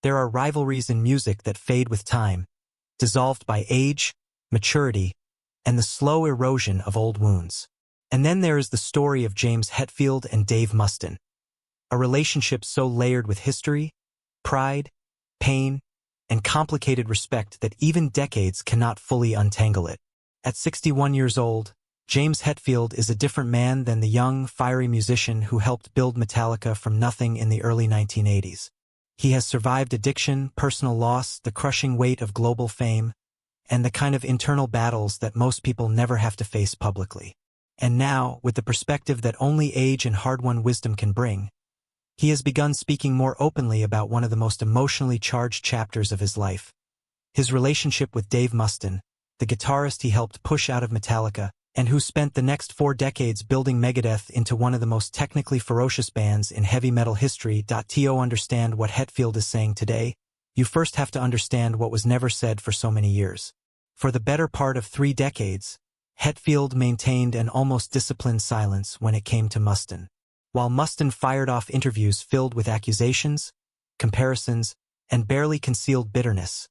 There are rivalries in music that fade with time, dissolved by age, maturity, and the slow erosion of old wounds. And then there is the story of James Hetfield and Dave Mustaine, a relationship so layered with history, pride, pain, and complicated respect that even decades cannot fully untangle it. At 61 years old, James Hetfield is a different man than the young, fiery musician who helped build Metallica from nothing in the early 1980s. He has survived addiction, personal loss, the crushing weight of global fame, and the kind of internal battles that most people never have to face publicly. And now, with the perspective that only age and hard-won wisdom can bring, he has begun speaking more openly about one of the most emotionally charged chapters of his life: his relationship with Dave Mustaine, the guitarist he helped push out of Metallica, and who spent the next 4 decades building Megadeth into one of the most technically ferocious bands in heavy metal history. To understand what Hetfield is saying today, you first have to understand what was never said for so many years. For the better part of 3 decades, Hetfield maintained an almost disciplined silence when it came to Mustaine. While Mustaine fired off interviews filled with accusations, comparisons, and barely concealed bitterness,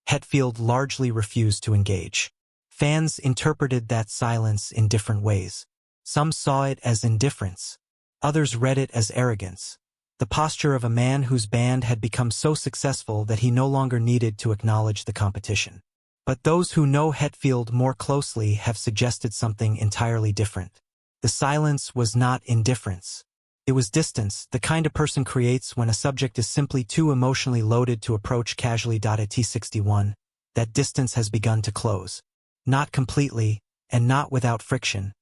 Hetfield largely refused to engage. Fans interpreted that silence in different ways. Some saw it as indifference. Others read it as arrogance, the posture of a man whose band had become so successful that he no longer needed to acknowledge the competition. But those who know Hetfield more closely have suggested something entirely different. The silence was not indifference. It was distance, the kind a person creates when a subject is simply too emotionally loaded to approach casually. At 61, that distance has begun to close. Not completely, and not without friction,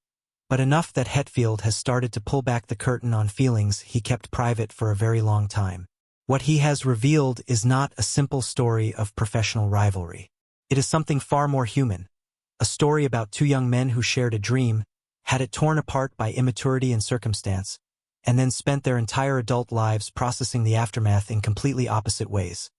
but enough that Hetfield has started to pull back the curtain on feelings he kept private for a very long time. What he has revealed is not a simple story of professional rivalry. It is something far more human, a story about 2 young men who shared a dream, had it torn apart by immaturity and circumstance, and then spent their entire adult lives processing the aftermath in completely opposite ways.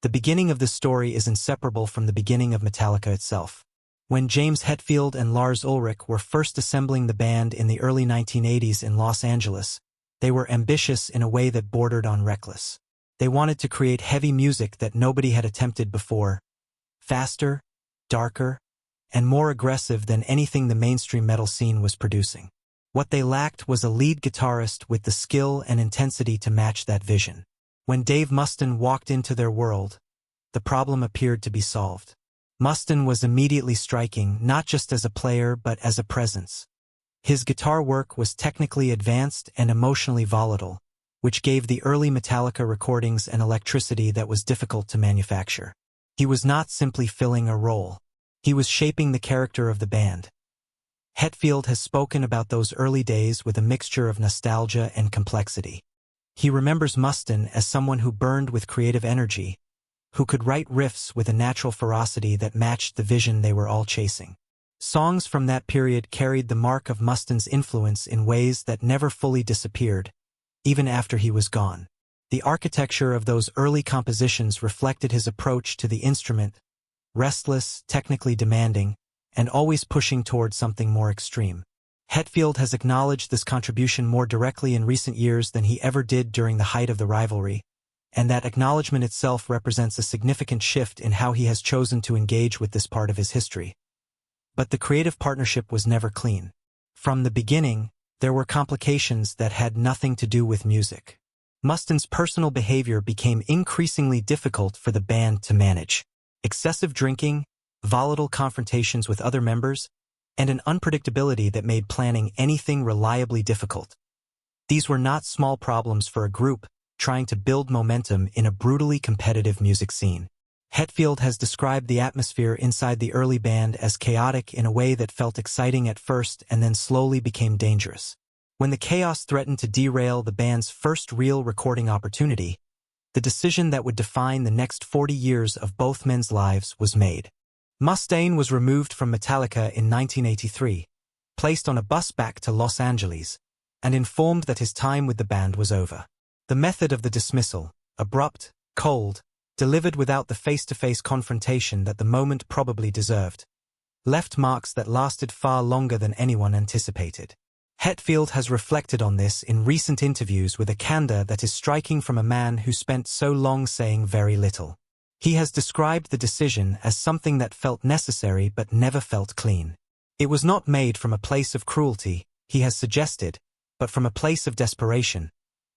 The beginning of this story is inseparable from the beginning of Metallica itself. When James Hetfield and Lars Ulrich were first assembling the band in the early 1980s in Los Angeles, they were ambitious in a way that bordered on reckless. They wanted to create heavy music that nobody had attempted before, faster, darker, and more aggressive than anything the mainstream metal scene was producing. What they lacked was a lead guitarist with the skill and intensity to match that vision. When Dave Mustaine walked into their world, the problem appeared to be solved. Mustaine was immediately striking, not just as a player but as a presence. His guitar work was technically advanced and emotionally volatile, which gave the early Metallica recordings an electricity that was difficult to manufacture. He was not simply filling a role. He was shaping the character of the band. Hetfield has spoken about those early days with a mixture of nostalgia and complexity. He remembers Mustaine as someone who burned with creative energy, who could write riffs with a natural ferocity that matched the vision they were all chasing. Songs from that period carried the mark of Mustaine's influence in ways that never fully disappeared, even after he was gone. The architecture of those early compositions reflected his approach to the instrument: restless, technically demanding, and always pushing toward something more extreme. Hetfield has acknowledged this contribution more directly in recent years than he ever did during the height of the rivalry, and that acknowledgement itself represents a significant shift in how he has chosen to engage with this part of his history. But the creative partnership was never clean. From the beginning, there were complications that had nothing to do with music. Mustaine's personal behavior became increasingly difficult for the band to manage. Excessive drinking, volatile confrontations with other members, and an unpredictability that made planning anything reliably difficult. These were not small problems for a group trying to build momentum in a brutally competitive music scene. Hetfield has described the atmosphere inside the early band as chaotic in a way that felt exciting at first and then slowly became dangerous. When the chaos threatened to derail the band's first real recording opportunity, the decision that would define the next 40 years of both men's lives was made. Mustaine was removed from Metallica in 1983, placed on a bus back to Los Angeles, and informed that his time with the band was over. The method of the dismissal, abrupt, cold, delivered without the face-to-face confrontation that the moment probably deserved, left marks that lasted far longer than anyone anticipated. Hetfield has reflected on this in recent interviews with a candor that is striking from a man who spent so long saying very little. He has described the decision as something that felt necessary but never felt clean. It was not made from a place of cruelty, he has suggested, but from a place of desperation.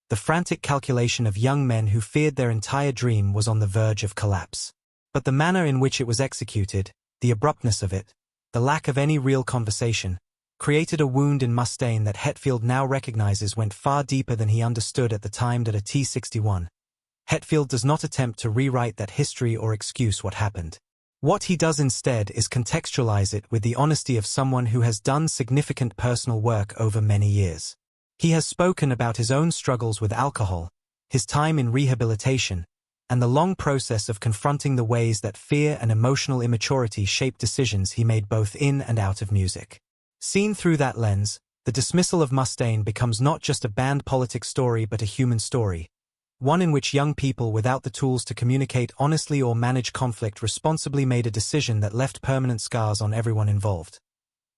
The frantic calculation of young men who feared their entire dream was on the verge of collapse. But the manner in which it was executed, the abruptness of it, the lack of any real conversation, created a wound in Mustaine that Hetfield now recognizes went far deeper than he understood at the time. At a T61. Hetfield does not attempt to rewrite that history or excuse what happened. What he does instead is contextualize it with the honesty of someone who has done significant personal work over many years. He has spoken about his own struggles with alcohol, his time in rehabilitation, and the long process of confronting the ways that fear and emotional immaturity shaped decisions he made both in and out of music. Seen through that lens, the dismissal of Mustaine becomes not just a band politics story but a human story, one in which young people without the tools to communicate honestly or manage conflict responsibly made a decision that left permanent scars on everyone involved.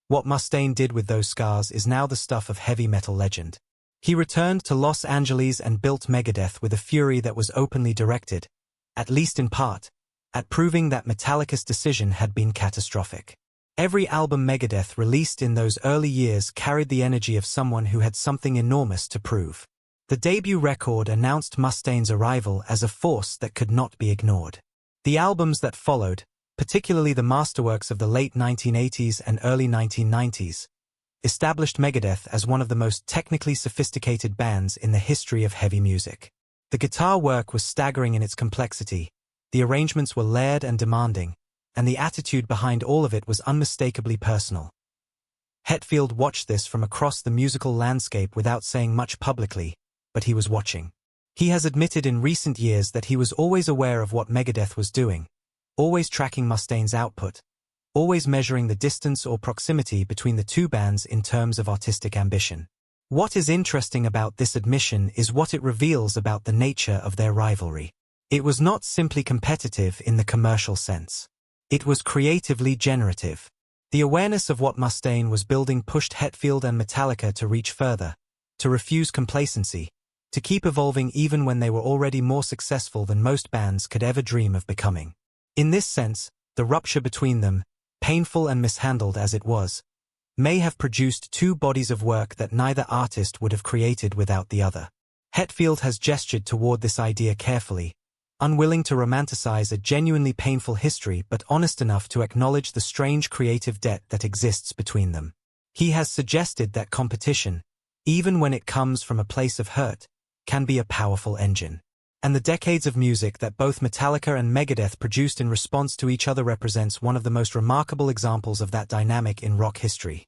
What Mustaine did with those scars is now the stuff of heavy metal legend. He returned to Los Angeles and built Megadeth with a fury that was openly directed, at least in part, at proving that Metallica's decision had been catastrophic. Every album Megadeth released in those early years carried the energy of someone who had something enormous to prove. The debut record announced Mustaine's arrival as a force that could not be ignored. The albums that followed, particularly the masterworks of the late 1980s and early 1990s, established Megadeth as one of the most technically sophisticated bands in the history of heavy music. The guitar work was staggering in its complexity, the arrangements were layered and demanding, and the attitude behind all of it was unmistakably personal. Hetfield watched this from across the musical landscape without saying much publicly, but he was watching. He has admitted in recent years that he was always aware of what Megadeth was doing, always tracking Mustaine's output, always measuring the distance or proximity between the two bands in terms of artistic ambition. What is interesting about this admission is what it reveals about the nature of their rivalry. It was not simply competitive in the commercial sense. It was creatively generative. The awareness of what Mustaine was building pushed Hetfield and Metallica to reach further, to refuse complacency, to keep evolving even when they were already more successful than most bands could ever dream of becoming. In this sense, the rupture between them, painful and mishandled as it was, may have produced two bodies of work that neither artist would have created without the other. Hetfield has gestured toward this idea carefully, unwilling to romanticize a genuinely painful history but honest enough to acknowledge the strange creative debt that exists between them. He has suggested that competition, even when it comes from a place of hurt, can be a powerful engine. And the decades of music that both Metallica and Megadeth produced in response to each other represents one of the most remarkable examples of that dynamic in rock history.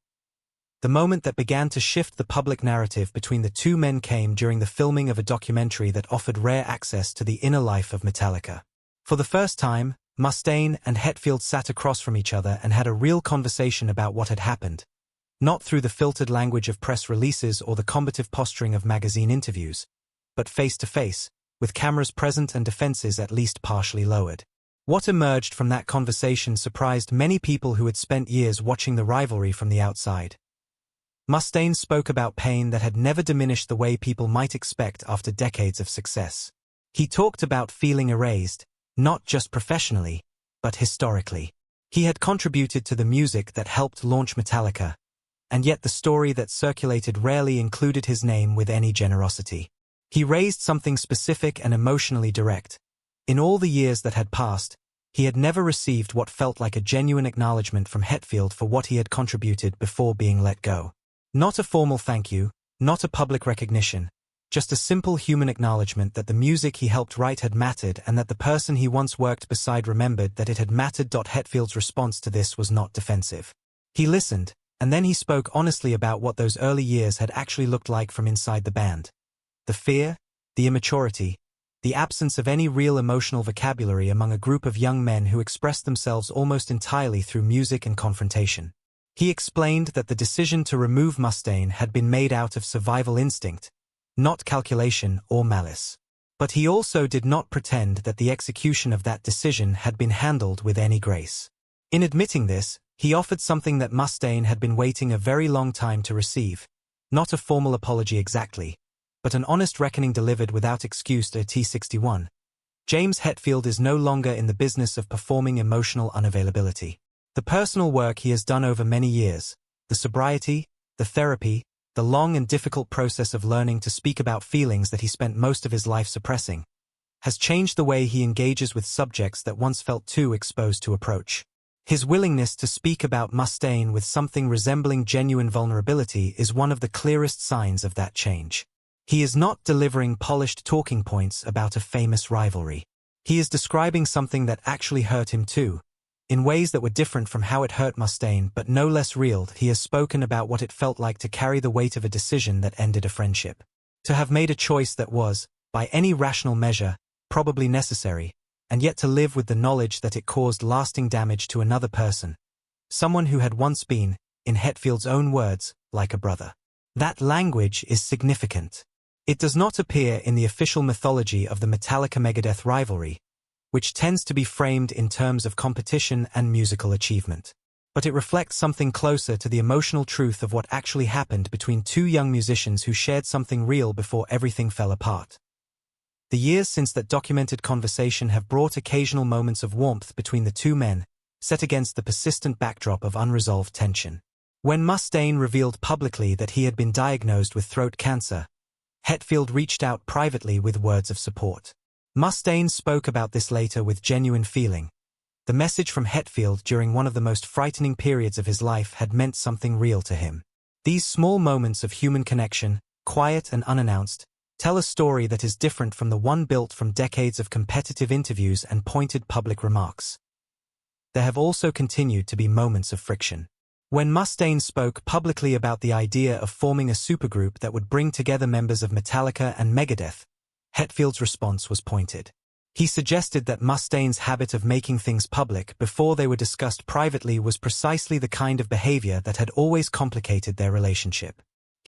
The moment that began to shift the public narrative between the two men came during the filming of a documentary that offered rare access to the inner life of Metallica. For the first time, Mustaine and Hetfield sat across from each other and had a real conversation about what had happened, not through the filtered language of press releases or the combative posturing of magazine interviews, but face to face, with cameras present and defenses at least partially lowered. What emerged from that conversation surprised many people who had spent years watching the rivalry from the outside. Mustaine spoke about pain that had never diminished the way people might expect after decades of success. He talked about feeling erased, not just professionally, but historically. He had contributed to the music that helped launch Metallica, and yet the story that circulated rarely included his name with any generosity. He raised something specific and emotionally direct. In all the years that had passed, he had never received what felt like a genuine acknowledgement from Hetfield for what he had contributed before being let go. Not a formal thank you, not a public recognition, just a simple human acknowledgement that the music he helped write had mattered and that the person he once worked beside remembered that it had mattered. Hetfield's response to this was not defensive. He listened, and then he spoke honestly about what those early years had actually looked like from inside the band. The fear, the immaturity, the absence of any real emotional vocabulary among a group of young men who expressed themselves almost entirely through music and confrontation. He explained that the decision to remove Mustaine had been made out of survival instinct, not calculation or malice. But he also did not pretend that the execution of that decision had been handled with any grace. In admitting this, he offered something that Mustaine had been waiting a very long time to receive, Not a formal apology exactly, but an honest reckoning delivered without excuse to a T61. James Hetfield is no longer in the business of performing emotional unavailability. The personal work he has done over many years, the sobriety, the therapy, the long and difficult process of learning to speak about feelings that he spent most of his life suppressing, has changed the way he engages with subjects that once felt too exposed to approach. His willingness to speak about Mustaine with something resembling genuine vulnerability is one of the clearest signs of that change. He is not delivering polished talking points about a famous rivalry. He is describing something that actually hurt him too, in ways that were different from how it hurt Mustaine, but no less real. He has spoken about what it felt like to carry the weight of a decision that ended a friendship. To have made a choice that was, by any rational measure, probably necessary, and yet to live with the knowledge that it caused lasting damage to another person, someone who had once been, in Hetfield's own words, like a brother. That language is significant. It does not appear in the official mythology of the Metallica Megadeth rivalry, which tends to be framed in terms of competition and musical achievement. But it reflects something closer to the emotional truth of what actually happened between two young musicians who shared something real before everything fell apart. The years since that documented conversation have brought occasional moments of warmth between the two men, set against the persistent backdrop of unresolved tension. When Mustaine revealed publicly that he had been diagnosed with throat cancer, Hetfield reached out privately with words of support. Mustaine spoke about this later with genuine feeling. The message from Hetfield during one of the most frightening periods of his life had meant something real to him. These small moments of human connection, quiet and unannounced, tell a story that is different from the one built from decades of competitive interviews and pointed public remarks. There have also continued to be moments of friction. When Mustaine spoke publicly about the idea of forming a supergroup that would bring together members of Metallica and Megadeth, Hetfield's response was pointed. He suggested that Mustaine's habit of making things public before they were discussed privately was precisely the kind of behavior that had always complicated their relationship.